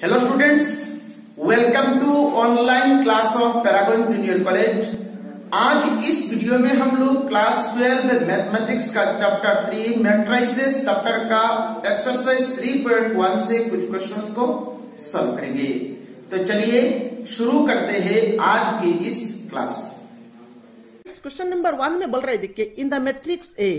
Hello students, welcome to online class of Paragon junior college. आज इस video में हम लोग क्लास 12 मैथमेटिक्स का चैप्टर 3 मैट्रिसेस चैप्टर का एक्सरसाइज 3.1 से कुछ क्वेश्चंस को सॉल्व करेंगे। तो चलिए शुरू करते हैं आज की इस क्लास। क्वेश्चन नंबर 1 में बोल रहे देखिए, इन द मैट्रिक्स ए,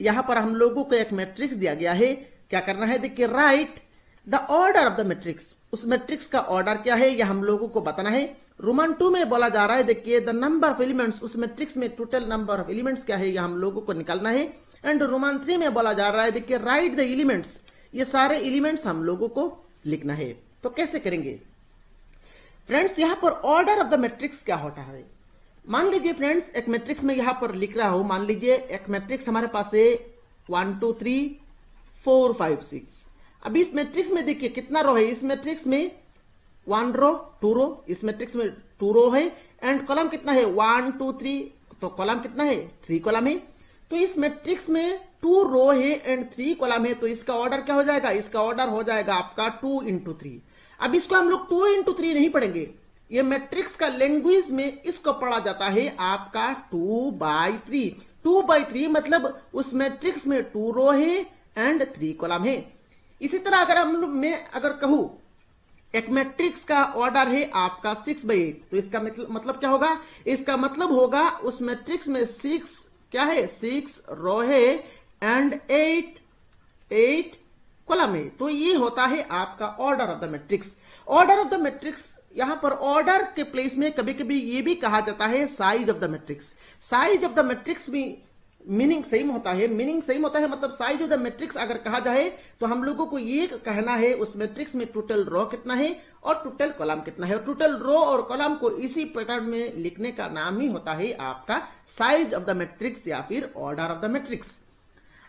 यहां पर हम लोगों को एक मैट्रिक्स दिया गया है। क्या करना है देखिए, right the order of the matrix. उस मैट्रिक्स का ऑर्डर क्या है यह हम लोगों को बताना है। रोमन 2 में बोला जा रहा है देखिए, द नंबर ऑफ एलिमेंट्स, उस मैट्रिक्स में टोटल नंबर ऑफ एलिमेंट्स क्या है यह हम लोगों को निकालना है। एंड रोमन 3 में बोला जा रहा है देखिए, राइट द एलिमेंट्स, ये सारे एलिमेंट्स हम लोगों को लिखना है। तो कैसे करेंगे फ्रेंड्स, यहां पर ऑर्डर ऑफ द मैट्रिक्स क्या होता है। मान लीजिए फ्रेंड्स, एक मैट्रिक्स में यहां पर लिख रहा हूं, मान लीजिए एक मैट्रिक्स हमारे पास है 1 2 3 4 5 6। अभी इस मैट्रिक्स में देखिए कितना रो है। इस मैट्रिक्स में 1 रो 2 रो, इस मैट्रिक्स में 2 रो है। एंड कॉलम कितना है 1 2 3, तो कॉलम कितना है 3 कॉलम है। तो इस मैट्रिक्स में 2 रो है एंड 3 कॉलम है, तो इसका ऑर्डर क्या हो जाएगा, इसका ऑर्डर हो जाएगा आपका 2 × 3। अब इसको हम लोग 2 × 3 नहीं पढ़ेंगे, ये मैट्रिक्स का लैंग्वेज में इसको पढ़ा जाता है आपका 2/3। 2/3 मतलब उस मैट्रिक्स में 2 रो है एंड 3 कॉलम है। इसी तरह अगर हम लोग मैं अगर कहूं एक मैट्रिक्स का ऑर्डर है आपका 6/8, तो इसका मतलब क्या होगा, इसका मतलब होगा उस मैट्रिक्स में 6 क्या है, 6 रो है एंड 8 कॉलम है। तो ये होता है आपका order of the matrix. Order of the matrix, यहां पर ऑर्डर के प्लेस में कभी कभी ये भी कहा जाता है size of the matrix. Size of the matrix भी मीनिंग सेम होता है, मतलब साइज ऑफ द मैट्रिक्स अगर कहा जाए तो हम लोगों को ये कहना है उस मैट्रिक्स में टोटल रो कितना है और टोटल कॉलम कितना है। और टोटल रो और कॉलम को इसी पैटर्न में लिखने का नाम ही होता है आपका साइज ऑफ द मैट्रिक्स या फिर ऑर्डर ऑफ द मैट्रिक्स।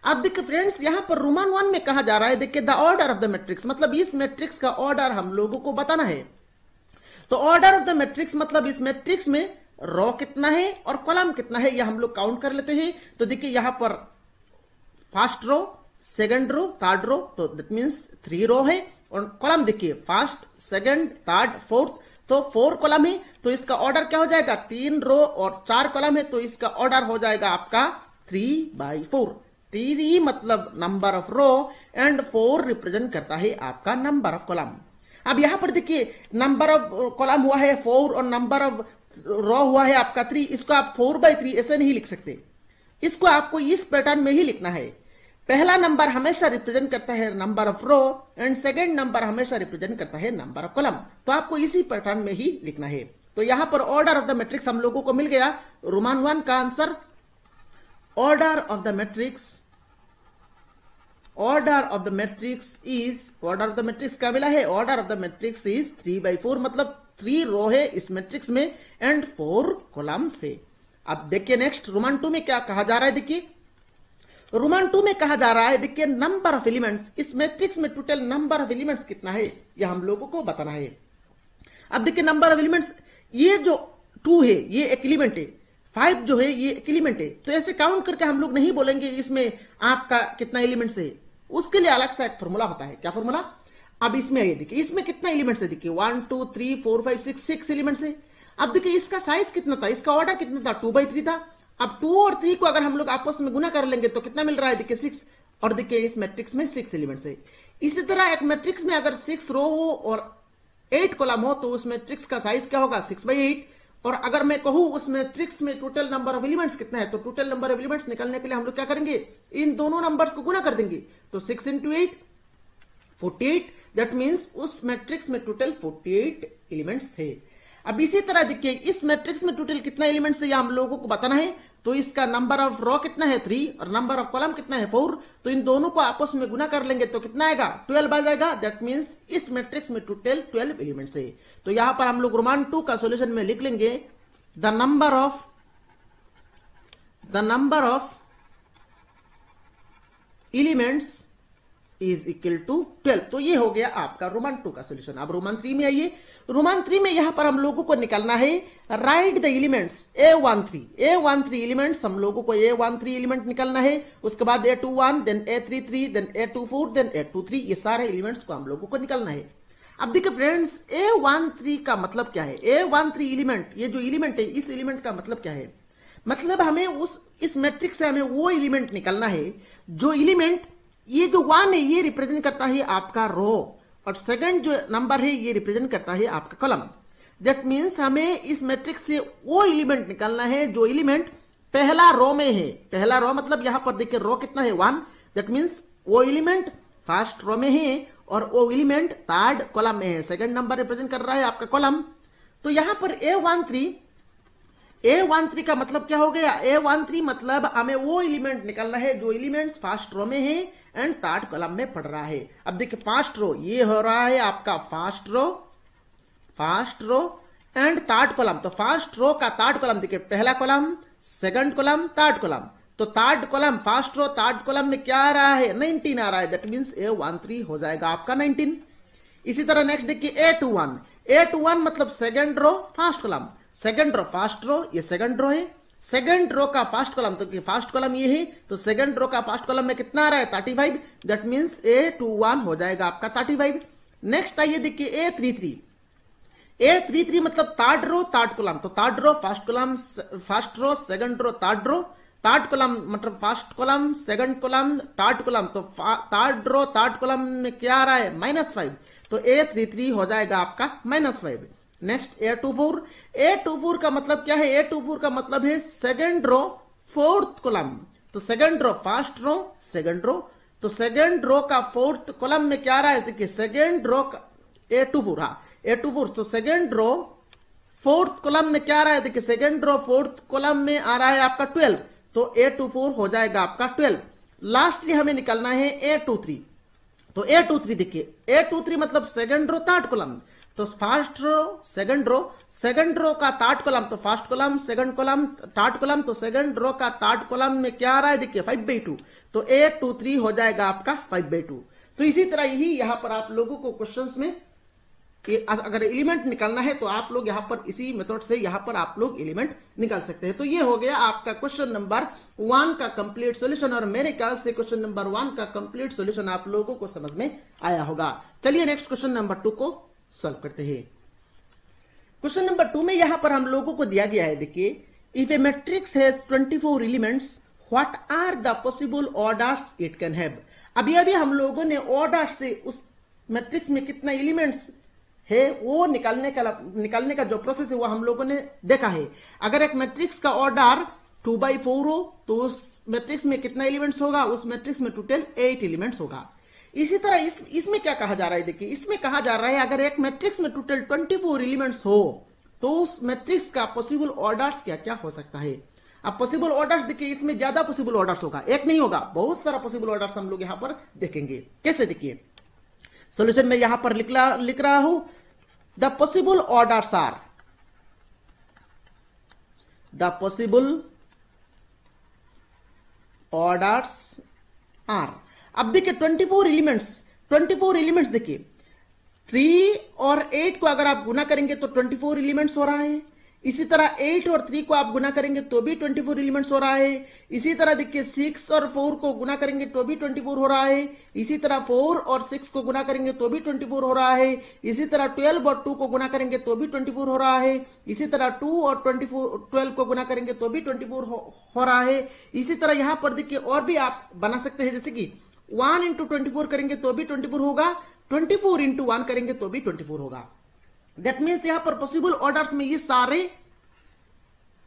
अब देखिए फ्रेंड्स, यहां पर रोमन 1 में कहा जा रहा है देखिए, the order of the matrix, मतलब इस मैट्रिक्स का ऑर्डर हम लोगों को बताना है। तो ऑर्डर ऑफ द मैट्रिक्स मतलब इस मैट्रिक्स में रो कितना है और कॉलम कितना है यह हम लोग काउंट कर लेते हैं। तो देखिए यहां पर first row, second row, third row, तो दैट मींस 3 रो है। और कॉलम देखिए फर्स्ट, सेकंड, थर्ड, फोर्थ, तो 4 कॉलम है। तो इसका ऑर्डर क्या हो जाएगा, 3 रो और 4 कॉलम है, तो इसका ऑर्डर हो जाएगा आपका 3/4। 3 मतलब number of row and 4 represent करता है आपका नंबर ऑफ कॉलम। अब यहां पर देखिए नंबर ऑफ कॉलम हुआ है 4 और नंबर ऑफ रो हुआ है आपका 3। इसको आप 4/3 ऐसे नहीं लिख सकते, इसको आपको इस पैटर्न में ही लिखना है। पहला नंबर हमेशा रिप्रेजेंट करता है number of row and second number हमेशा रिप्रेजेंट करता है नंबर ऑफ कॉलम। तो आपको इसी पैटर्न में ही लिखना है। तो यहां पर ऑर्डर ऑफ द मैट्रिक्स हम लोगों को मिल गया। रोमन 1 का answer order of the matrix, order of the matrix is, order of the matrix क्या मिला है, order of the matrix is 3/4, मतलब 3 रो है इस मैट्रिक्स में एंड 4 कॉलम से। अब देखिए नेक्स्ट रोमन 2 में क्या कहा जा रहा है, देखिए रोमन 2 में कहा जा रहा है देखिए, नंबर ऑफ एलिमेंट्स, इस मैट्रिक्स में टोटल नंबर ऑफ एलिमेंट्स कितना है यह हम लोगों को बताना है। अब देखिए नंबर ऑफ एलिमेंट्स, ये जो 2 है ये एक एलिमेंट है, 5 जो है ये एक एलिमेंट है। तो ऐसे काउंट करके हम लोग नहीं बोलेंगे इसमें आपका कितना एलिमेंट्स है, उसके लिए अलग सा एक फॉर्मूला होता है। क्या फॉर्मूला, अब इसमें आइए देखिए, इसमें कितना एलिमेंट्स है, देखिए 1 2 3 4 5 6 एलिमेंट्स है। अब देखिए इसका साइज कितना था, इसका ऑर्डर कितना था, 2/3 था। अब 2 और 3 को अगर हम लोग आपस में गुना कर लेंगे तो कितना मिल रहा है, देखिए 6। और देखिए इस मैट्रिक्स में 6 एलिमेंट्स है। इसी तरह एक मैट्रिक्स में अगर 6 रो हो और 8 कॉलम हो तो उस मैट्रिक्स का साइज क्या होगा, 6/8। और अगर मैं कहूं उस मैट्रिक्स में टोटल नंबर ऑफ एलिमेंट्स कितना है, तो टोटल नंबर ऑफ एलिमेंट्स निकालने के लिए हम लोग क्या करेंगे, इन दोनों नंबर्स को गुना कर देंगे। तो 6 × 8 48, दैट मींस उस मैट्रिक्स में टोटल 48 एलिमेंट्स है। अब इसी तरह देखिए इस मैट्रिक्स में टोटल कितना एलिमेंट्स है यह हम लोगों को बताना है। तो इसका नंबर ऑफ रो कितना है 3 और नंबर ऑफ कॉलम कितना है 4। तो इन दोनों को आपस में गुना कर लेंगे तो कितना आएगा, 12 आ जाएगा। दैट मींस इस मैट्रिक्स में टोटल 12 एलिमेंट्स है। तो यहां पर हम लोग रोमन 2 का सॉल्यूशन में लिख लेंगे, the number of elements is equal to 12। तो ये हो गया आपका रोमन 2 का सॉल्यूशन। अब रोमन 3 में आइए। रोमन 3 में यहां पर हम लोगों को निकालना है, right the elements A13 elements, हम लोगों को A13 एलिमेंट निकालना है। उसके बाद A21, then A33, then A24, then A23, ये सारे एलिमेंट्स को हम लोगों को निकालना है। अब देखिए फ्रेंड्स, A13 का मतलब क्या है? A13 एलिमेंट, ये जो एलिमेंट है, इस एलिमेंट का मतलब क्या है? मतलब हमें इस मैट्रिक्स से हमें वो एलिमेंट निकालना है जो एलिमेंट, ये जो 1 है ये रिप्रेजेंट करता है आपका रो, और सेकंड जो नंबर है ये रिप्रेजेंट करता है आपका कॉलम। दैट मीन्स हमें इस मैट्रिक्स से वो एलिमेंट निकालना है जो एलिमेंट पहला रो में है। पहला रो मतलब यहां पर देखिए रो कितना है? 1। दैट मीन्स वो एलिमेंट फर्स्ट रो में है और वो एलिमेंट थर्ड कॉलम में है। सेकंड नंबर रिप्रेजेंट कर रहा है आपका कॉलम। तो यहां पर A13 का मतलब क्या हो गया? A13 मतलब हमें वो एलिमेंट निकालना है जो एलिमेंट्स फर्स्ट रो में है एंड थर्ड कॉलम में पड़ रहा है। अब देखिए फर्स्ट रो ये हो रहा है आपका first row and third column. तो फर्स्ट रो का थर्ड कॉलम देखिए, पहला column, second column, third column. तो third column, first row third column में क्या आ रहा है? 19 आ रहा है। दैट मींस A13 हो जाएगा आपका 19। इसी तरह नेक्स्ट देखिए A21 मतलब second row first column, second row first row, ये सेकंड रो है, सेकंड रो का फर्स्ट कॉलम, तो फर्स्ट कॉलम ये है, तो सेकंड रो का फर्स्ट कॉलम में कितना आ रहा है? 35। दैट मींस A21 हो जाएगा आपका 35। नेक्स्ट आइए देखिए A33 मतलब थर्ड रो थर्ड कॉलम। तो third row first column, first row second row third row, third column मतलब first column second column third column. तो थर्ड रो थर्ड कॉलम में क्या आ रहा है? -5। तो A33 हो जाएगा आपका -5। नेक्स्ट A24 का मतलब क्या है? A24 का मतलब है सेकंड रो फोर्थ कॉलम। तो second row first row second row, तो सेकंड रो का फोर्थ कॉलम में क्या आ रहा है? देखिए सेकंड रो का A24, तो सेकंड रो फोर्थ कॉलम में क्या आ रहा है? देखिए सेकंड रो फोर्थ कॉलम में आ रहा है आपका 12। तो A24 हो जाएगा आपका 12। लास्टली हमें निकालना है A23। तो A23 देखिए, A23 मतलब सेकंड रो थर्ड कॉलम। तो फर्स्ट रो सेकंड रो का थर्ड कॉलम, तो first column second column third column, तो सेकंड रो का थर्ड कॉलम में क्या आ रहा है? देखिए 5/2। तो A23 हो जाएगा आपका 5/2। तो इसी तरह ही यहां पर आप लोगों को क्वेश्चंस में अगर एलिमेंट निकालना है तो आप लोग यहां पर इसी मेथड से यहां पर आप लोग एलिमेंट निकाल सकते हैं। तो ये हो गया आपका क्वेश्चन नंबर 1 का कंप्लीट सॉल्यूशन, और मेरे ख्याल से क्वेश्चन नंबर 1 का कंप्लीट सॉल्यूशन आप लोगों को समझ में आया होगा। चलिए नेक्स्ट क्वेश्चन नंबर 2 को सॉल्व करते हैं। क्वेश्चन नंबर 2 में यहां पर हम लोगों को दिया गया है, देखिए, if a matrix has 24 elements, what are the possible orders it can have. अभी हम लोगों ने ऑर्डर से उस मैट्रिक्स में कितना एलिमेंट्स है वो निकालने का जो प्रोसेस है वो हम लोगों ने देखा है। अगर एक मैट्रिक्स का ऑर्डर 2/4 हो तो उस मैट्रिक्स में कितना एलिमेंट्स होगा? उस मैट्रिक्स में टोटल 8 एलिमेंट्स होगा। इसी तरह इसमें क्या कहा जा रहा है? देखिए इसमें कहा जा रहा है अगर एक मैट्रिक्स में टोटल 24 एलिमेंट्स हो तो उस मैट्रिक्स का पॉसिबल ऑर्डर्स क्या क्या हो सकता है। अब पॉसिबल ऑर्डर्स देखिए, इसमें ज्यादा पॉसिबल ऑर्डर्स होगा, एक नहीं होगा, बहुत सारा पॉसिबल ऑर्डर्स हम लोग यहां पर देखेंगे। कैसे? देखिए सॉल्यूशन में यहां पर लिख रहा हूं, the possible orders are, the possible orders are. अब देखिए 24 एलिमेंट्स देखिए 3 और 8 को अगर आप गुना करेंगे तो 24 एलिमेंट्स हो रहा है। इसी तरह 8 और 3 को आप गुना करेंगे तो भी 24 एलिमेंट्स हो रहा है। इसी तरह देखिए 6 और 4 को गुना करेंगे तो भी 24 हो रहा है। इसी तरह 4 और 6 को गुना करेंगे तो भी 24 हो रहा है। इसी तरह 12 और 2 को गुना करेंगे तो भी 24 हो रहा है। इसी तरह 2 और 12 को गुना करेंगे तो भी 24 हो रहा है। इसी तरह यहां पर देखिए और भी आप बना सकते हैं, जैसे कि 1 इंटू 24 करेंगे तो भी 24 होगा, 24 इंटू 1 करेंगे तो भी 24 होगा। दैट मीन्स यहां पर पॉसिबल ऑर्डर्स में ये सारे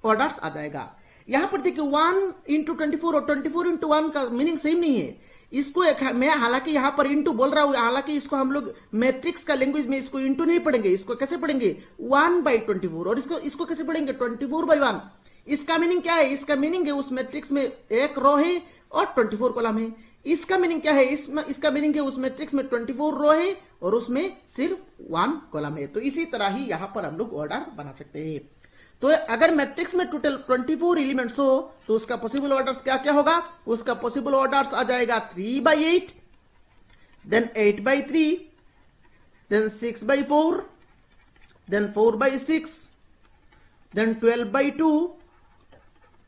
ऑर्डर्स आ जाएगा। यहां पर देखिए 1 इंटू 24 और 24 इंटू 1 का मीनिंग सेम नहीं है। इसको मैं हालांकि यहां पर इंटू बोल रहा हूं, हालांकि इसको हम लोग मैट्रिक्स का लैंग्वेज में इसको इंटू नहीं पढ़ेंगे, इसको कैसे पढ़ेंगे 1/24, और इसको कैसे पढ़ेंगे 24/1। इसका मीनिंग क्या है? इसका मीनिंग है उस मैट्रिक्स में एक रो है और 24 कॉलम है। इसका मीनिंग क्या है? इसका मीनिंग है उस मैट्रिक्स में 24 रो है और उसमें सिर्फ 1 कॉलम है। तो इसी तरह ही यहां पर हम लोग ऑर्डर बना सकते हैं। तो अगर मैट्रिक्स में टोटल 24 एलिमेंट्स हो तो उसका पॉसिबल ऑर्डर्स क्या क्या होगा? उसका पॉसिबल ऑर्डर्स आ जाएगा 3/8, then 8/3, then 6/4, then 4/6, then 12/2,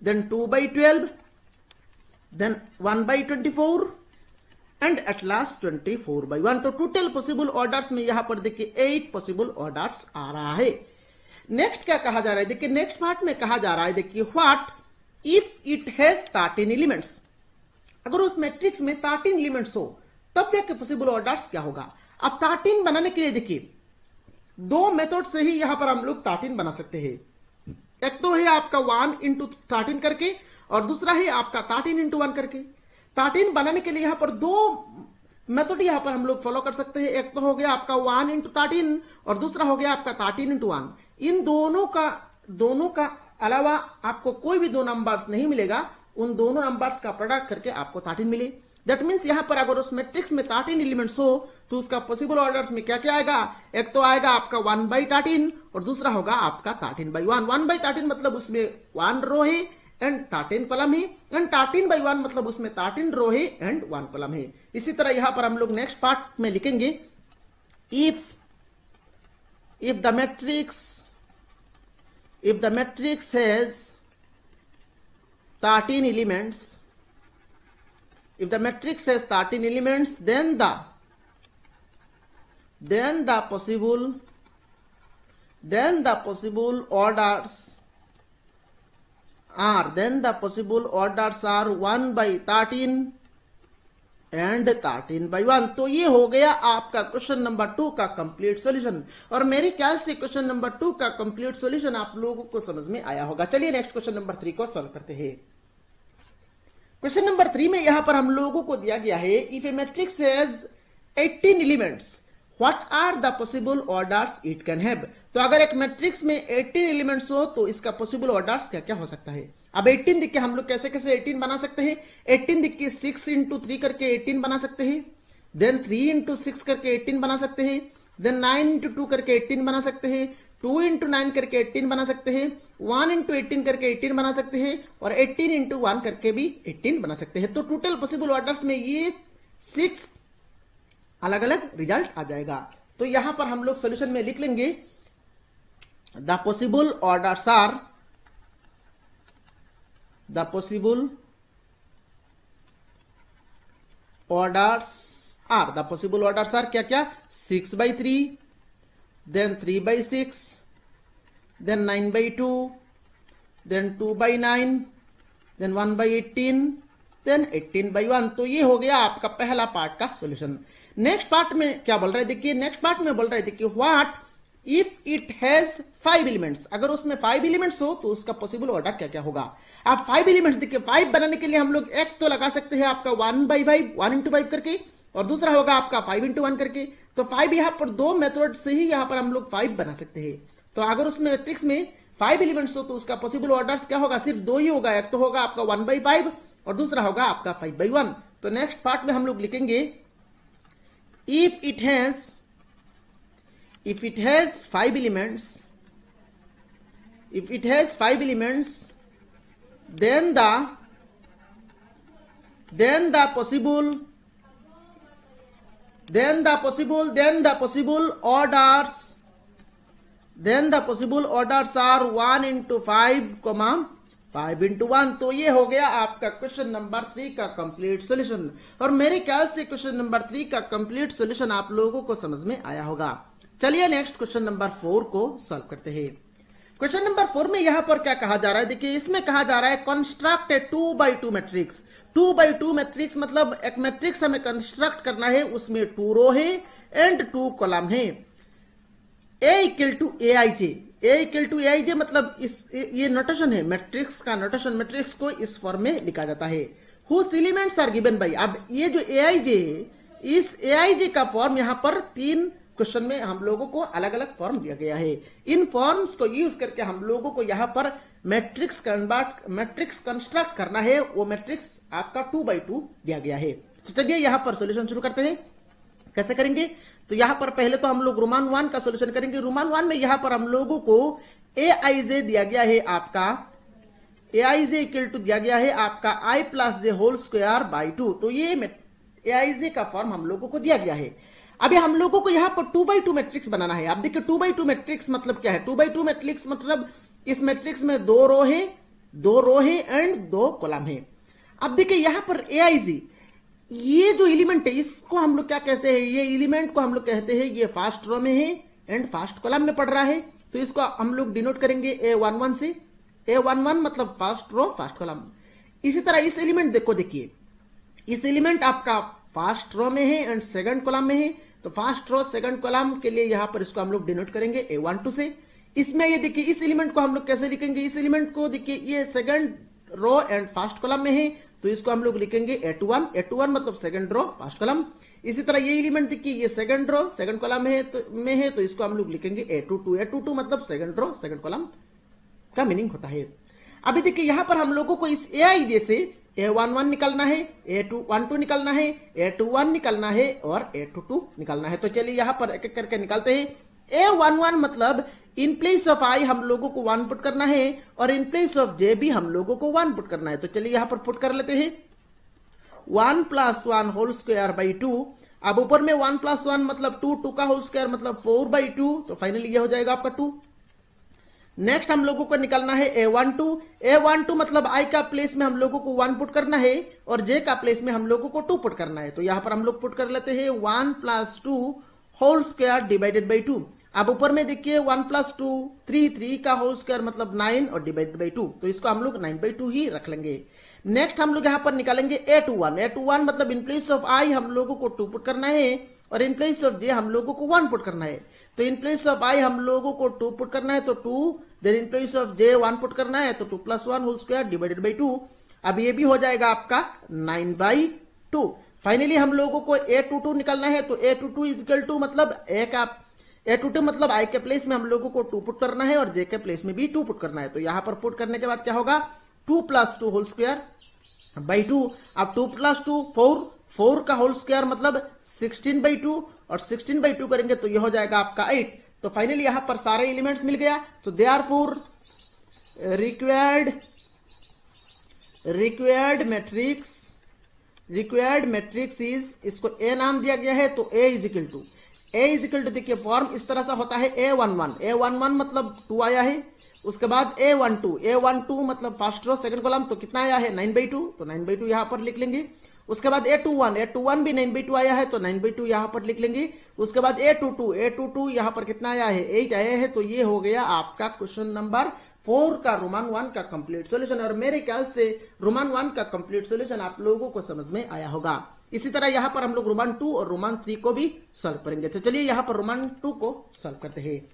then 2/12, then 1/24, and at last 24/1। तो टोटल पॉसिबल ऑर्डर्स में यहां पर देखिए 8 पॉसिबल ऑर्डर्स आ रहा है। नेक्स्ट क्या कहा जा रहा है, देखिए नेक्स्ट पार्ट में कहा जा रहा है, देखिए what if it has 13 elements. अगर उस मैट्रिक्स में 13 एलिमेंट्स हो तब देखिए पॉसिबल ऑर्डर्स क्या होगा। अब 13 बनाने के लिए देखिए दो मेथड से ही यहां पर हम लोग 13 बना सकते हैं। एक तो है आपका 1 into 13 करके और दूसरा है आपका 13 into 1 करके। 13 बनाने के लिए यहां पर दो मेथड यहां पर हम लोग फॉलो कर सकते हैं। एक तो हो गया आपका 1 into 13 और दूसरा हो गया आपका 13 into 1। इन दोनों का अलावा आपको कोई भी दो नंबर्स नहीं मिलेगा, उन दोनों नंबर्स का प्रोडक्ट करके आपको 13 मिले। दैट मीन्स यहां पर अगर उस मैट्रिक्स में 13 एलिमेंट्स हो तो उसका पॉसिबल ऑर्डर्स में क्या क्या आएगा, एक तो आएगा आपका 1/13 और दूसरा होगा आपका 13/1। 1/13 मतलब उसमें 1 रो है एंड 13 कॉलम है, एंड 13/1 मतलब उसमें 13 रो है एंड 1 कॉलम है। इसी तरह यहां पर हम लोग नेक्स्ट पार्ट में लिखेंगे, if the matrix has 13 elements, if the matrix has 13 elements, then the possible orders are 1/13 and 13/1। तो ये हो गया आपका क्वेश्चन नंबर 2 का कंप्लीट सॉल्यूशन। और मेरे ख्याल से क्वेश्चन नंबर 2 का कंप्लीट सॉल्यूशन आप लोगों को समझ में आया होगा। चलिए नेक्स्ट क्वेश्चन नंबर 3 को सॉल्व करते हैं। क्वेश्चन नंबर 3 में यहां पर हम लोगों को दिया गया है, if a matrix has 18 elements what are the possible orders it can have. तो अगर एक मैट्रिक्स में 18 एलिमेंट्स हो तो इसका पॉसिबल ऑर्डर्स क्या क्या हो सकता है। अब 18 देखिए हम लोग कैसे कैसे 18 बना सकते हैं। 18 देखिए 6 into 3 करके 18 बना सकते हैं, देन 3 into 6 करके 18 बना सकते हैं, देन 9 into 2 करके 18 बना सकते हैं, 2 into 9 करके 18 बना सकते हैं, 1 into 18 करके 18 बना सकते हैं और 18 into 1 करके भी 18 बना सकते हैं। तो टोटल पॉसिबल ऑर्डर्स में ये 6 अलग अलग रिजल्ट आ जाएगा। तो यहां पर हम लोग सॉल्यूशन में लिख लेंगे, द पॉसिबल ऑर्डर्स आर क्या क्या, 6/3, then 3/6, then 9/2, then 2/9, then 1/18, then 18/1। तो ये हो गया आपका पहला पार्ट का सॉल्यूशन। नेक्स्ट पार्ट में क्या बोल रहा है, देखिए नेक्स्ट पार्ट में बोल रहा है, देखिए what if it has 5 elements. अगर उसमें 5 एलिमेंट्स हो तो उसका पॉसिबल ऑर्डर क्या क्या होगा। आप 5 एलिमेंट्स देखिए 5 बनाने के लिए हम लोग एक तो लगा सकते हैं आपका 1/5 1 into 5 करके और दूसरा होगा आपका 5 into 1 करके। तो 5 यहां पर दो मेथड से ही यहां पर हम लोग 5 बना सकते हैं। तो अगर उसमें मैट्रिक्स में 5 एलिमेंट्स हो तो उसका पॉसिबल ऑर्डर्स क्या होगा, सिर्फ दो ही होगा, एक तो होगा आपका 1/5 और दूसरा होगा आपका 5/1। तो नेक्स्ट पार्ट में हम लोग लिखेंगे, if it has 5 elements, then the possible orders are 1 into 5, 5 into 1। तो ये हो गया आपका क्वेश्चन नंबर 3 का कंप्लीट सॉल्यूशन। और मेरे ख्याल से क्वेश्चन नंबर 3 का कंप्लीट सॉल्यूशन आप लोगों को समझ में आया होगा। चलिए नेक्स्ट क्वेश्चन नंबर 4 को सॉल्व करते हैं। क्वेश्चन नंबर 4 में यहां पर क्या कहा जा रहा है, देखिए इसमें कहा जा रहा है कंस्ट्रक्ट ए 2/2 मैट्रिक्स। 2/2 मैट्रिक्स मतलब एक मैट्रिक्स हमें कंस्ट्रक्ट करना है, उसमें 2 रो है एंड 2 कॉलम है। A = AIJ मतलब ये नोटेशन है, मैट्रिक्स का नोटेशन। मैट्रिक्स को इस फॉर्म में लिखा जाता है, whose elements are given by. अब ये जो AIJ है, इस AIJ का फॉर्म यहां पर 3 क्वेश्चन में हम लोगों को अलग अलग फॉर्म दिया गया है। इन फॉर्म्स को यूज करके हम लोगों को यहां पर मैट्रिक्स कंस्ट्रक्ट करना है। वो मैट्रिक्स आपका 2/2 दिया गया है। तो चलिए यहां पर सॉल्यूशन शुरू करते हैं। कैसे करेंगे, तो यहां पर पहले तो हम लोग रोमान 1 का सॉल्यूशन करेंगे। रोमान 1 में यहां पर हम लोगों को AIJ दिया गया है आपका, AIJ = दिया गया है आपका I + j whole square by 2। तो ये AIJ का फॉर्म हम लोगों को दिया गया है। अभी हम लोगों को यहां पर 2/2 मैट्रिक्स बनाना है। आप देखिए 2/2 मैट्रिक्स मतलब क्या है, 2/2 मैट्रिक्स मतलब इस मैट्रिक्स में 2 रो है एंड 2 कॉलम है। अब देखिए यहां पर AIJ ये जो एलिमेंट है इसको हम लोग क्या कहते हैं, ये एलिमेंट को हम लोग कहते हैं ये फर्स्ट रो में है एंड फर्स्ट कॉलम में पड़ रहा है, तो इसको हम लोग डिनोट करेंगे A11 से। A11 मतलब फर्स्ट रो फर्स्ट कॉलम। इसी तरह इस एलिमेंट देखिए इस एलिमेंट आपका फर्स्ट रो में है एंड सेकंड कॉलम में है, तो फर्स्ट रो सेकंड कॉलम के लिए यहां पर इसको हम लोग डिनोट करेंगे A12 से। इसमें ये देखिए इस एलिमेंट को हम लोग कैसे लिखेंगे, इस एलिमेंट को देखिए ये second row and first column में है, तो इसको हम लोग लिखेंगे A21। A21 मतलब सेकंड रो फर्स्ट कॉलम। इसी तरह ये एलिमेंट देखिए ये सेकंड रो सेकंड कॉलम में है तो इसको हम लोग लिखेंगे A22। A22 मतलब सेकंड रो सेकंड कॉलम का मीनिंग होता है। अभी देखिए यहां पर हम लोगों को इस AI से A11 निकालना है, A12 निकालना है, A21 निकालना है और A22 निकालना है। तो चलिए यहां पर एक एक करके निकालते हैं। A11 मतलब इन प्लेस ऑफ I हम लोगों को 1 पुट करना है और इन प्लेस ऑफ J भी हम लोगों को 1 पुट करना है। तो चलिए यहां पर पुट कर लेते हैं 1 + 1 होल स्क्वायर बाई 2। अब ऊपर में 1 + 1 मतलब 2, 2 का होल स्क्वायर मतलब 4/2, तो फाइनली ये हो जाएगा आपका 2। नेक्स्ट हम लोगों को निकालना है A12। A12 मतलब I का प्लेस में हम लोगों को 1 पुट करना है और J का प्लेस में हम लोगों को 2 पुट करना है। तो यहां पर हम लोग पुट कर लेते हैं 1 + 2 होल स्क्वायर डिवाइडेड बाई 2। अब ऊपर में देखिए 1 + 2 3, 3 का होल स्क्वायर मतलब 9 और डिवाइडेड बाई 2, तो इसको हम लोग 9/2 ही रख लेंगे। नेक्स्ट हम लोग यहां पर निकालेंगे A21। A21 मतलब इन प्लेस ऑफ I हम लोगों को 2 पुट करना है और इन प्लेस ऑफ J हम लोगों को 1 पुट करना है। तो इन प्लेस ऑफ I हम लोगों को 2 पुट करना है तो 2, then in place of J 1 put करना है तो 2 + 1 होल स्क्वायर डिवाइडेड बाई 2। अब ये भी हो जाएगा आपका 9/2। फाइनली हम लोगों को A22 निकालना है, तो A22 इक्वल टू मतलब A22 मतलब I के प्लेस में हम लोगों को 2 पुट करना है और J के प्लेस में भी 2 पुट करना है। तो यहां पर पुट करने के बाद क्या होगा 2 + 2 होल स्क्वायर बाई 2। अब 2 + 2 4, 4 का होल स्क्वायर मतलब 16/2 और 16/2 करेंगे तो यह हो जाएगा आपका 8। तो फाइनली यहां पर सारे एलिमेंट्स मिल गया। तो देयरफॉर रिक्वायर्ड मैट्रिक्स इज, इसको A नाम दिया गया है तो A इज इक्वल टू देखिए फॉर्म इस तरह से होता है A11 मतलब 2 आया है, उसके बाद A12 मतलब फर्स्ट रो सेकंड कॉलम, तो कितना आया है 9/2, तो 9/2 यहां पर लिख लेंगे। उसके बाद A21 भी 9/2 आया है तो 9/2 यहां पर लिख लेंगे। उसके बाद A22 यहां पर कितना आया है 8 आया है, तो ये हो गया आपका क्वेश्चन नंबर 4 का रोमन 1 का कंप्लीट सॉल्यूशन। और मेरे ख्याल से रोमन 1 का कंप्लीट सॉल्यूशन आप लोगों को समझ में आया होगा। इसी तरह यहां पर हम लोग रोमन 2 और रोमन 3 को भी सॉल्व करेंगे। तो चलिए यहां पर रोमन 2 को सॉल्व करते हैं।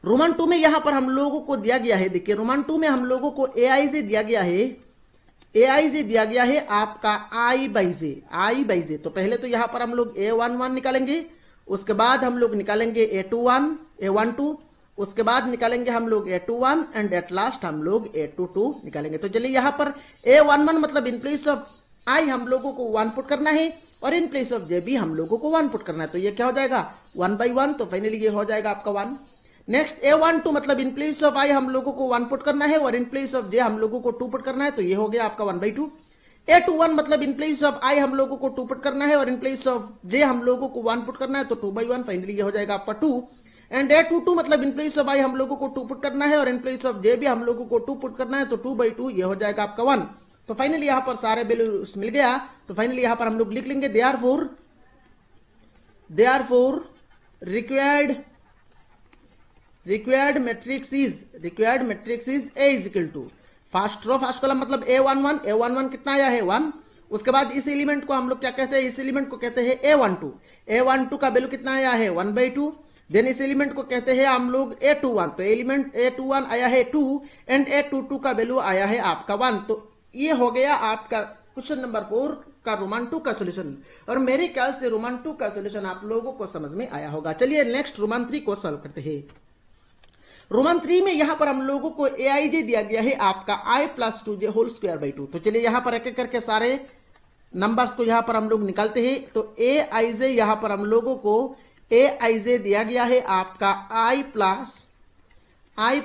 रोमन 2 में यहां पर हम लोगों को दिया गया है, देखिए रोमन 2 में हम लोगों को AI दिया गया है आपका I/J। तो पहले तो यहां पर हम लोग A11 निकालेंगे, उसके बाद हम लोग निकालेंगे A12, उसके बाद निकालेंगे हम लोग A21 एंड एट लास्ट हम लोग A22 निकालेंगे। तो चलिए यहां पर A11 मतलब इन प्लेस ऑफ I हम लोगों को 1 पुट करना है और इन प्लेस ऑफ J भी हम लोगों को 1 पुट करना है, तो ये क्या हो जाएगा 1/1, तो फाइनली ये हो जाएगा आपका 1। नेक्स्ट A12 मतलब इन प्लेस ऑफ I हम लोगों को 1 पुट करना है और इन प्लेस ऑफ J हम लोगों को 2 पुट करना है, तो ये हो गया आपका 1/2। A21 मतलब इन प्लेस ऑफ I हम लोगों को 2 पुट करना है और इन प्लेस ऑफ J हम लोगों को 1 पुट करना है, तो 2/1, फाइनली ये हो जाएगा आपका 2। एंड A22 मतलब इन प्लेस ऑफ I हम लोगों को 2 पुट करना है और इन प्लेस ऑफ J भी हम लोगों को 2 पुट करना है, तो 2/2 ये हो जाएगा आपका 1। तो फाइनली यहां पर सारे वैल्यूज मिल गया। तो फाइनली यहां पर हम लोग लिख लेंगे therefore required matrix is A is equal to first row first column मतलब A11 कितना आया है 1। उसके बाद इस एलिमेंट को हम लोग क्या कहते हैं, इस एलिमेंट को कहते हैं A12 का वैल्यू कितना आया है 1/2। देन इस एलिमेंट को कहते हैं हम लोग A21, तो एलिमेंट A21 आया है 2 एंड A22 का वैल्यू आया है आपका 1। तो ये हो गया आपका क्वेश्चन नंबर 4 का रोमन 2 का सॉल्यूशन। और मेरे ख्याल से रोमन 2 का सॉल्यूशन आप लोगों को समझ में आया होगा। चलिए नेक्स्ट रोमन 3 को सॉल्व करते हैं। रोमन 3 में यहां पर हम लोगों को AIJ दिया गया है आपका I + 2J whole square by 2। तो चलिए यहां पर एक एक करके सारे नंबर्स को यहां पर हम लोग निकालते हैं। तो AIJ यहां पर हम लोगों को AIJ दिया गया है आपका I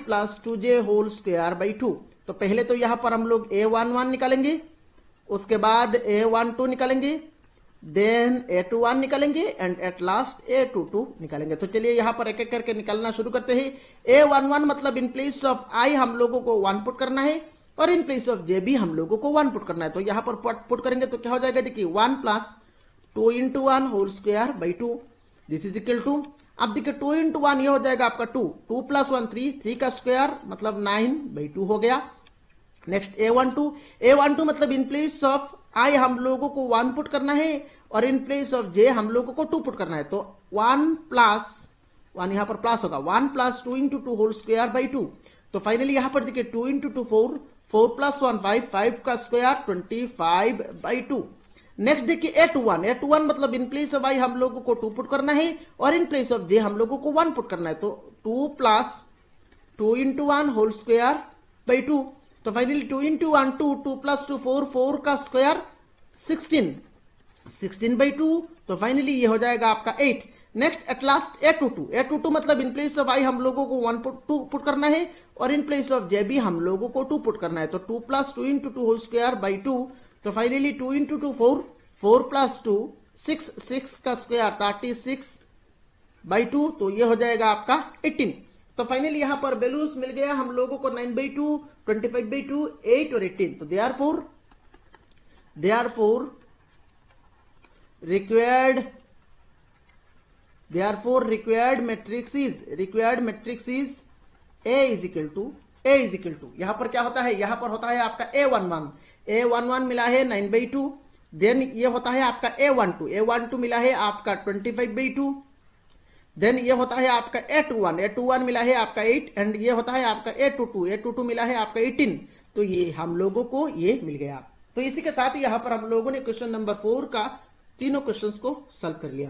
+ 2J whole square by 2। तो पहले तो यहां पर हम लोग A11 निकालेंगे, उसके बाद A12 निकालेंगे, देन A21 निकालेंगे एंड एट लास्ट A22 निकालेंगे। तो चलिए यहां पर एक एक करके निकालना शुरू करते हैं। A11 मतलब इन प्लेस ऑफ I हम लोगों को 1 पुट करना है और इन प्लेस ऑफ जे भी हम लोगों को 1 पुट करना है। तो यहां पर पुट करेंगे तो क्या हो जाएगा, देखिए 1 plus 2 into 1 whole square by 2, this is equal to, अब देखिए 2 इंटू 1 ये हो जाएगा आपका 2, 2 प्लस 1 3, 3 का स्क्वायर मतलब 9 बाई 2 हो गया। नेक्स्ट a12 मतलब इन प्लेस ऑफ आई हम लोगों को 1 पुट करना है और इन प्लेस ऑफ जे हम लोगों को 2 पुट करना है। तो 1 प्लस 1 यहां पर प्लस होगा, 1 plus 2 into 2 whole square by 2। तो फाइनली यहां पर देखिए 2 इंटू 2 4, 4 प्लस 1 5, 5 का स्क्वायर 25 बाई 2। नेक्स्ट देखिए a21 मतलब इन प्लेस ऑफ आई हम लोगों को 2 पुट करना है और इन प्लेस ऑफ जे हम लोगों को 1 पुट करना है। तो 2 plus 2 into 1 whole square by 2। तो फाइनली 2 इंटू 1 2, 2 प्लस 2 4, 4 का स्क्वायर 16, 16 बाई 2। तो फाइनली ये हो जाएगा आपका 8। नेक्स्ट एट लास्ट a22 मतलब इन प्लेस ऑफ आई हम लोगों को 1 पुट करना है और इन प्लेस ऑफ जे भी हम लोगों को 2 पुट करना है। तो 2 plus 2 into 2 whole square by 2। तो फाइनली 2 इंटू 2 4, 4 प्लस 2 6, 6 का स्क्वायर 36 बाई 2। तो ये हो जाएगा आपका 18। तो फाइनली यहां पर वैल्यूज मिल गया हम लोगों को 9 बाई 2, 25 बाई 2, 8 और 18। तो therefore required matrix is A is equal to यहां पर क्या होता है, यहां पर होता है आपका A11 मिला है 9 बाई 2, देन ये होता है आपका A12 मिला है आपका 25 बाई 2, देन ये होता है आपका A21 मिला है आपका 8 एंड ये होता है आपका A22 मिला है आपका 18। तो ये हम लोगों को ये मिल गया। तो इसी के साथ यहां पर हम लोगों ने क्वेश्चन नंबर 4 का तीनों क्वेश्चंस को सॉल्व कर लिया।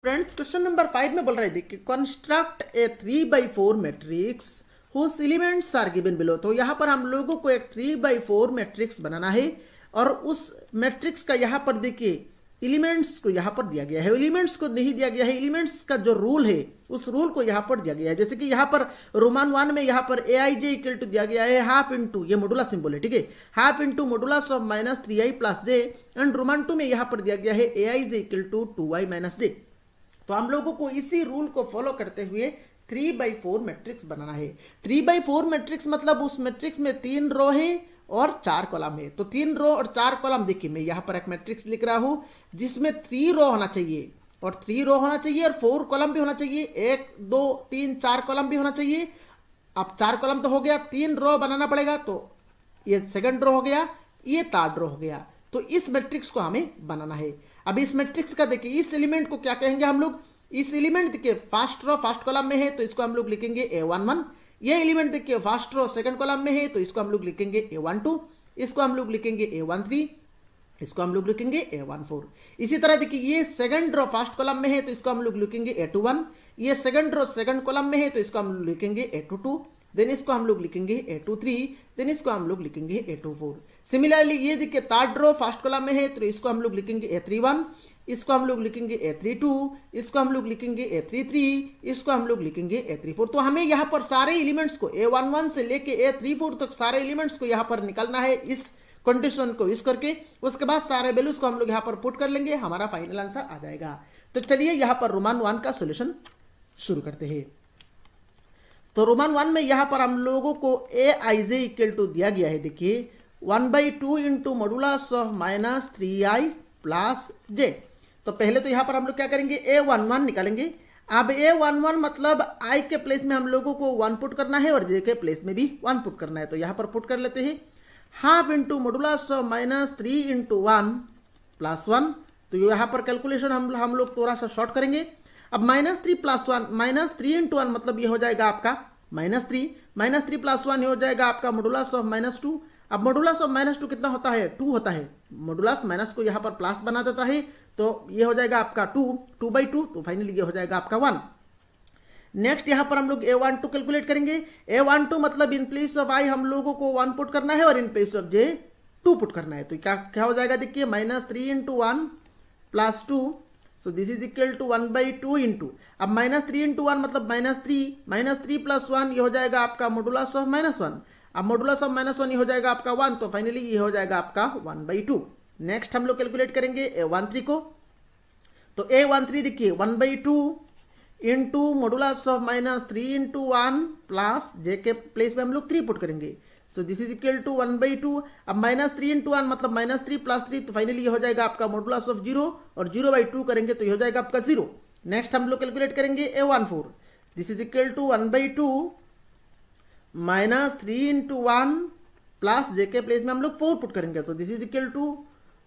फ्रेंड्स क्वेश्चन नंबर 5 में बोल रहे थे कि construct a 3/4 matrix whose elements are given below. तो यहां पर हम लोगों को एक 3/4 मैट्रिक्स बनाना है और उस मैट्रिक्स का यहां पर देखिए एलिमेंट्स को यहां पर दिया गया है, एलिमेंट्स को नहीं दिया गया है, एलिमेंट्स का जो रूल है उस रूल को यहां पर दिया गया है। जैसे कि यहां पर रोमान 1 में यहां पर aij इक्वल टू दिया गया है हाफ इंटू, ये मोडुलस सिंबल है, ठीक है, half into modulus of -3i plus j and Roman 2 में यहां पर दिया गया है aij equal to 2i minus j। तो हम लोगों को इसी रूल को फॉलो करते हुए 3/4 मैट्रिक्स बनाना है। 3/4 मैट्रिक्स मतलब उस मैट्रिक्स में 3 रो है और 4 कॉलम है। तो 3 रो और 4 कॉलम, देखिए मैं यहां पर एक मैट्रिक्स लिख रहा हूं जिसमें 3 रो होना चाहिए और 3 रो होना चाहिए और 4 कॉलम भी होना चाहिए, 1 2 3 4 कॉलम भी होना चाहिए। अब 4 कॉलम तो हो गया, 3 रो बनाना पड़ेगा। तो ये सेकंड रो हो गया, ये थर्ड रो हो गया। तो इस मैट्रिक्स को हमें बनाना है। अब इस मैट्रिक्स का देखिए इस एलिमेंट को क्या कहेंगे हम लोग, इस एलिमेंट देखिए फर्स्ट रो फर्स्ट कॉलम में है तो इसको हम लोग लिखेंगे A11। ये एलिमेंट देखिए फर्स्ट रो सेकंड कॉलम में है तो इसको हम लोग लिखेंगे A12, इसको हम लोग लिखेंगे A13, इसको हम लोग लिखेंगे A14। इसी तरह देखिए ये सेकंड रो फर्स्ट कॉलम में है तो इसको हम लोग लिखेंगे A21, ये सेकंड रो सेकंड कॉलम में है तो इसको हम लिखेंगे A22, देन इसको हम लोग लिखेंगे A23, देन इसको हम लोग लिखेंगे A24। सिमिलरली ये देखिए थर्ड रो फर्स्ट कॉलम में है तो इसको हम लोग लिखेंगे A31, इसको हम लोग लिखेंगे A32, इसको हम लोग लिखेंगे A33, इसको हम लोग लिखेंगे A34। तो हमें यहाँ पर सारे एलिमेंट्स को A11 से लेके A34 तक सारे एलिमेंट्स को यहाँ पर निकालना है इस कंडीशन को यूज करके। उसके बाद सारे वैल्यूज को हम लोग यहाँ पर पुट कर लेंगे, हमारा फाइनल आंसर आ जाएगा। तो चलिए यहाँ पर रोमान 1 का सोल्यूशन शुरू करते हैं। तो रोमान 1 में यहां पर हम लोगों को aij इक्वल टू दिया गया है, देखिए 1/2 into modulus of -3i plus j। तो पहले तो यहां पर हम लोग क्या करेंगे, A11 निकालेंगे। अब A11 मतलब i के प्लेस में हम लोगों को 1 पुट करना है और j के प्लेस में भी 1 पुट करना है। तो यहां पर पुट कर लेते हैं half into modulus of -3 into 1 plus 1। तो यहां पर कैलकुलेशन हम लोग थोड़ा सा शॉर्ट करेंगे। अब -3 प्लस 1, -3 इंटू 1 मतलब ये हो जाएगा आपका -3, -3 प्लस 1 ये हो जाएगा आपका मॉडुलस ऑफ -2। अब मॉडुलस ऑफ -2 कितना होता है, 2 होता है। मॉडुलस माइनस को यहाँ पर प्लस बना देता है तो ये हो जाएगा आपका 2/2। तो फाइनली ये हो जाएगा आपका 1। नेक्स्ट यहाँ पर हम लोग A12 कैलकुलेट करेंगे। A12 मतलब इन प्लेस ऑफ i हम लोगों को 1 पुट करना है और in place of j 2 put करना है। तो क्या हो जाएगा, देखिए -3 into 1 plus 2, so this is equal to 1/2 into, अब -3 इंटू 1 मतलब -3 प्लस 1 ये हो जाएगा आपका मॉडुलस ऑफ -1। अब मॉडुलस ऑफ -1 ये हो जाएगा आपका 1। तो फाइनली ये हो जाएगा आपका 1/2। नेक्स्ट हम लोग कैलकुलेट करेंगे A13 को। तो A13 देखिए 1/2 into modulus of -3 into 1 plus j के प्लेस में हम लोग 3 पुट करेंगे। So this is equal to 1/2। अब -3 इंटू 1 मतलब -3 + 3, तो फाइनली ये हो जाएगा आपका मॉडुलस ऑफ 0, और 0/2 करेंगे तो ये हो जाएगा आपका 0। नेक्स्ट हम लोग कैलकुलेट करेंगे A14, this is equal to 1/2 -3 into 1 plus J के प्लेस में हम लोग 4 पुट करेंगे, तो दिस इज इक्वल टू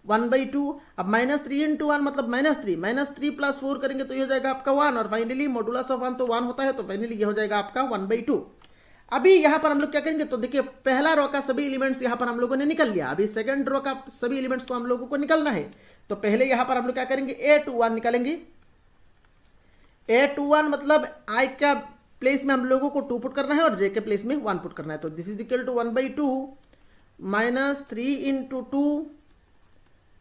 1/2। अब -3 इंटू 1 मतलब -3 + 4 करेंगे तो ये हो जाएगा आपका 1, और फाइनली मॉडुलस ऑफ 1 तो 1 होता है, तो फाइनली ये हो जाएगा आपका 1/2। अभी यहां पर हम लोग क्या करेंगे, तो देखिए पहला रो का सभी एलिमेंट्स यहां पर हम लोगों ने निकल लिया। अभी सेकंड रो का सभी एलिमेंट्स को हम लोगों को निकलना है, तो पहले यहां पर हम लोग क्या करेंगे, A21 निकालेंगे। A21 मतलब I का प्लेस में हम लोगों को 2 पुट करना है और J के प्लेस में 1 पुट करना है, तो this is equal to 1/2 -3 into 2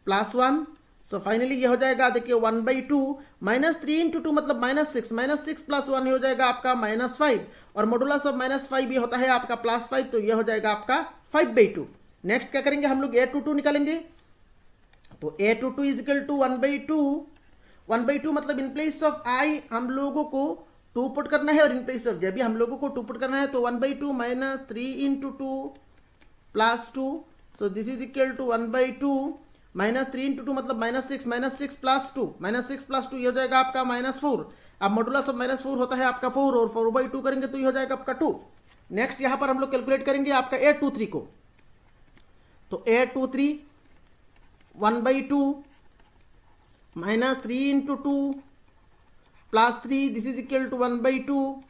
plus 1। So finally ये हो जाएगा देखिए 1/2 -3 इंटू 2 मतलब -6 प्लस 1 हो जाएगा आपका -5, और मॉडुलस ऑफ -5 ये होता है आपका +5, तो ये हो जाएगा आपका 5/2। नेक्स्ट क्या करेंगे हम लोग, A22 निकालेंगे। तो A22 इज इक्वल टू 1/2 मतलब इन प्लेस ऑफ I हम लोगों को 2 पुट करना है, और इन प्लेस ऑफ J भी हम लोगों को 2 पुट करना है, तो 1/2 -3 into 2 plus 2। So this is equal to 1/2 -3 into 2 मतलब -6 प्लस 2, ये हो जाएगा आपका -4। अब मॉडुलस ऑफ -4 होता है आपका 4, और 4/2 करेंगे तो ये हो जाएगा आपका 2। नेक्स्ट यहां पर हम लोग कैलकुलेट करेंगे आपका A23 को। तो A23 1/2 -3 into 2 plus 3, this is equal to 1/2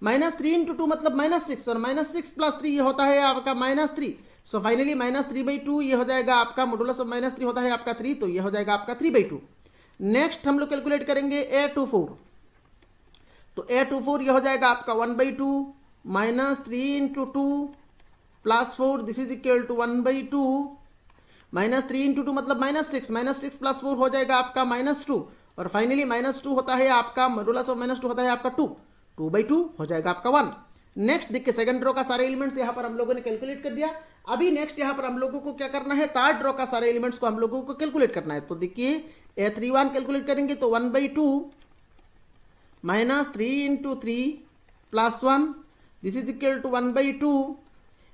-3 into 2 मतलब -6, और -6 + 3 ये होता है आपका -3। सो फाइनली -3/2 ये हो जाएगा आपका मॉडुलस ऑफ -3 होता है आपका 3, तो ये हो जाएगा आपका 3/2। नेक्स्ट हम लोग कैलकुलेट करेंगे A24। तो A24 ये हो जाएगा आपका 1/2 -3 into 2 plus 4, this is equal to 1/2 -3 into 2 मतलब -6 प्लस 4 हो जाएगा आपका -2, और फाइनली -2 होता है आपका मॉडुलस ऑफ -2 होता है आपका 2/2 हो जाएगा आपका 1। नेक्स्ट देखिए सेकंड रो का सारे एलिमेंट्स यहां पर हम लोगों ने कैलकुलेट कर दिया। अभी नेक्स्ट यहां पर हम लोगों को क्या करना है, थर्ड रो का सारे एलिमेंट्स को हम लोगों को कैलकुलेट करना है। तो देखिए A31 कैलकुलेट करेंगे तो 1/2 -3 into 3 plus 1, this is equal to 1/2।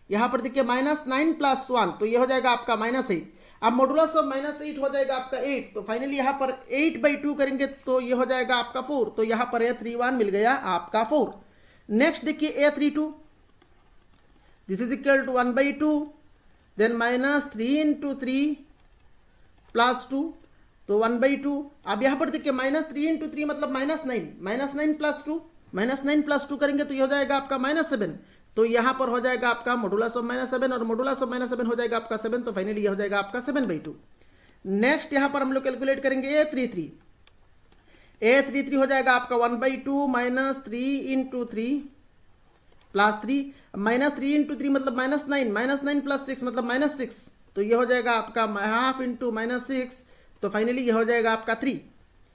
यहां पर देखिए -9 प्लस 1, तो ये हो जाएगा आपका -8। अब मॉडुलस ऑफ -8 हो जाएगा आपका 8, तो फाइनली यहां पर 8/2 करेंगे तो ये हो जाएगा आपका 4, तो यहां पर A31 मिल गया आपका 4। नेक्स्ट देखिए A32, this is equal to 1/2 then -3 into 3 plus 2, तो 1/2। अब यहां पर देखिए -3 इंटू 3 मतलब -9 प्लस 2, -9 प्लस 2 करेंगे तो ये हो जाएगा आपका -7, तो यहां पर हो जाएगा आपका मॉडुलस ऑफ -7, और मॉडुलस ऑफ -7 हो जाएगा आपका 7, तो फाइनली ये हो जाएगा आपका 7/2। नेक्स्ट यहां पर हम लोग कैलकुलेट करेंगे A33 हो जाएगा आपका 1/2 -3 इंटू 3 प्लस 3, -3 इंटू 3 मतलब -9 प्लस 6 मतलब -6, तो ये हो जाएगा आपका हाफ इंटू -6, तो फाइनली ये हो जाएगा आपका 3।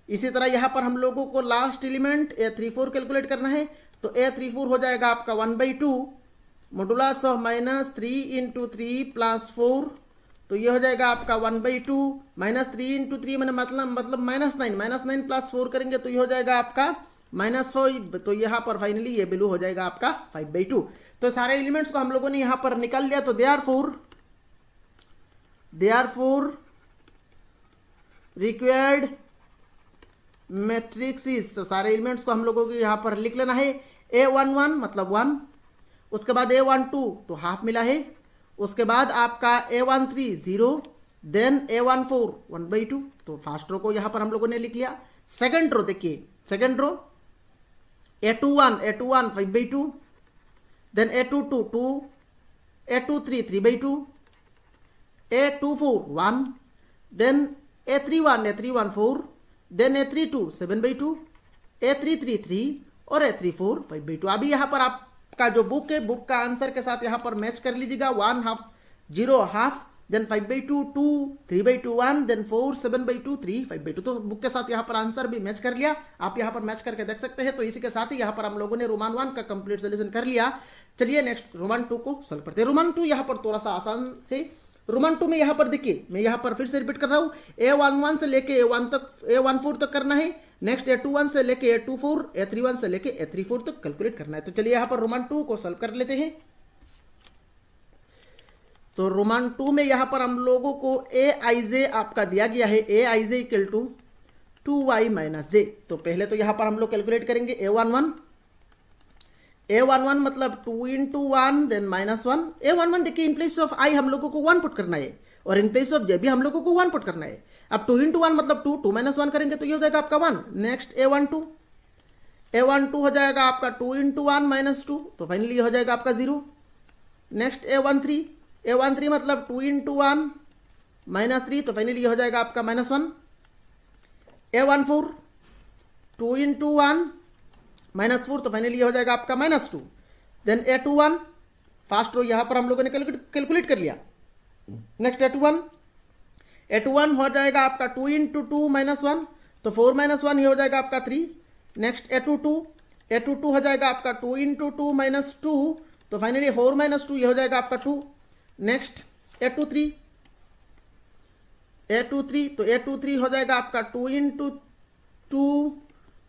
इसी तरह यहां पर हम लोगों को लास्ट एलिमेंट A34 कैलकुलेट करना है। तो A34 हो जाएगा आपका 1/2 मॉडुलस ऑफ -3 इंटू 3 प्लस 4, तो ये हो जाएगा आपका 1/2 -3 इंटू 3 मतलब -9 प्लस 4 करेंगे तो ये हो जाएगा आपका -5, तो यहां पर फाइनली ये वैल्यू हो जाएगा आपका 5/2। तो सारे एलिमेंट्स को हम लोगों ने यहां पर निकाल लिया। तो देयरफॉर रिक्वायर्ड मैट्रिक्स इज, तो सारे एलिमेंट्स को हम लोगों को यहां पर लिख लेना है। A11 मतलब 1, उसके बाद A12 तो हाफ मिला है, उसके बाद आपका A13 0, देन A14 1/2, तो फर्स्ट रो को यहां पर हम लोगों ने लिख लिया। सेकंड रो देखिए, second row A21 5/2, then A22 2, A23 3/2, A24 1, then A31 4, then A32 7/2, A33 3 और A34 5/2। अभी यहां पर आपका जो बुक है, बुक का आंसर के साथ यहां पर मैच कर लीजिएगा। 1 हाफ 0 हाफ, देन 5/2 2, 3/2 1, देन 4 7/2 3 5/2। तो बुक के साथ यहां पर आंसर भी मैच कर लिया। आप यहां पर मैच करके देख सकते हैं। तो इसी के साथ ही यहां पर हम लोगों ने रोमन 1 का कंप्लीट सोल्यूशन कर लिया। चलिए नेक्स्ट रोमन 2 को सॉल्व करते हैं। रोमन 2 यहां पर थोड़ा सा आसान है। रोमन 2 में यहां पर देखिए, मैं यहां पर फिर से रिपीट कर रहा हूं, A11 से लेके A14 तक करना है। नेक्स्ट A21 से लेके A24, A31 से लेके A34 तक कैलकुलेट करना है। तो चलिए यहां पर रोमन 2 को सॉल्व कर लेते हैं। तो रोमान 2 में यहां पर हम लोगों को ए आई जे आपका दिया गया है, ए आई J equal to 2y minus जे। तो पहले तो यहां पर हम लोग कैलकुलेट करेंगे a11 मतलब 2 इंटू 1 देन माइनस 1। a11 देखिए इन प्लेस ऑफ i हम लोगों को 1 पुट करना है और इन प्लेस ऑफ जे भी हम लोगों को 1 पुट करना है। अब 2 इंटू 1 मतलब 2, 2 माइनस 1 करेंगे तो ये हो जाएगा आपका 1। नेक्स्ट a12 हो जाएगा आपका 2 इंटू 1 माइनस 2, तो फाइनली हो जाएगा आपका 0। नेक्स्ट a13 मतलब 2 इंटू 1 माइनस 3, तो फाइनली हो जाएगा आपका माइनस 1। a14 2 इंटू 1 माइनस 4, तो फाइनली हो जाएगा आपका माइनस 2। देन a21 फास्ट रो यहां पर हम लोगों ने कैलकुलेट कर लिया। नेक्स्ट a21 हो जाएगा आपका 2 इंटू 2 माइनस 1, तो 4 माइनस 1 ये हो जाएगा आपका 3। नेक्स्ट a22 हो जाएगा आपका 2 इंटू 2 माइनस 2, तो फाइनली 4 माइनस 2 ये हो जाएगा आपका 2। नेक्स्ट a23 तो a23 हो जाएगा आपका 2 इंटू 2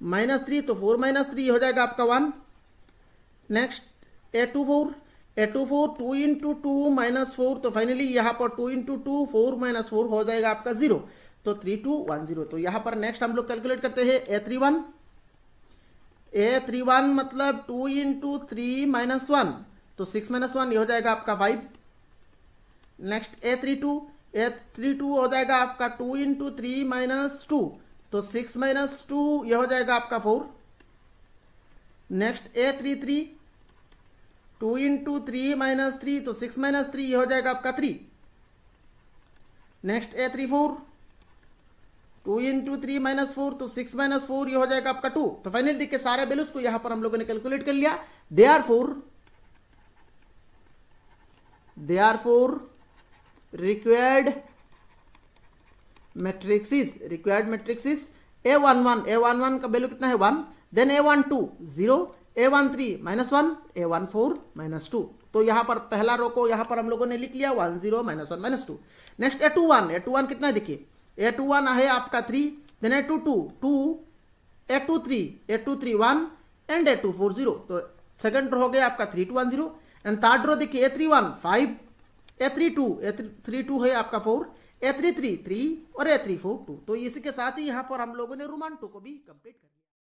माइनस 3, तो 4 माइनस 3 हो जाएगा आपका 1। नेक्स्ट a24 2 इंटू 2 माइनस 4, तो फाइनली यहां पर 2 इंटू 2 4 माइनस 4 हो जाएगा आपका 0, तो 3210। तो यहां पर नेक्स्ट हम लोग कैलकुलेट करते हैं a31 मतलब 2 इंटू 3 माइनस 1, तो 6 माइनस 1 ये हो जाएगा आपका 5। नेक्स्ट a32 हो जाएगा आपका 2 इंटू 3 माइनस 2, तो 6 माइनस 2 ये हो जाएगा आपका 4। नेक्स्ट a33 2 इंटू 3 माइनस 3, तो 6 माइनस 3 ये हो जाएगा आपका 3। नेक्स्ट a34 2 इंटू 3 माइनस 4, तो 6 माइनस 4 ये हो जाएगा आपका 2। तो फाइनली देखिए सारे वैल्यूज को यहां पर हम लोगों ने कैलकुलेट कर लिया। देयरफॉर रिक्वायर्ड मैट्रिक्स a11 का वैल्यू कितना है 1, then a12 0, a13 minus 1, a14 minus 2। तो यहां पर पहला रो को यहां पर हम लोगों ने लिख लिया 1 0 माइनस 1 माइनस 2। नेक्स्ट a21 कितना है देखिए, a21 है आपका 3, then a22 2, a23 1 and a24 0। तो सेकंड रो हो गया आपका 3210 एंड थर्ड रो देखिए a31 5, a32 है आपका 4, a33 3 और a34 2। तो इसी के साथ ही यहां पर हम लोगों ने रोमान 2 को भी कंप्लीट कर लिया।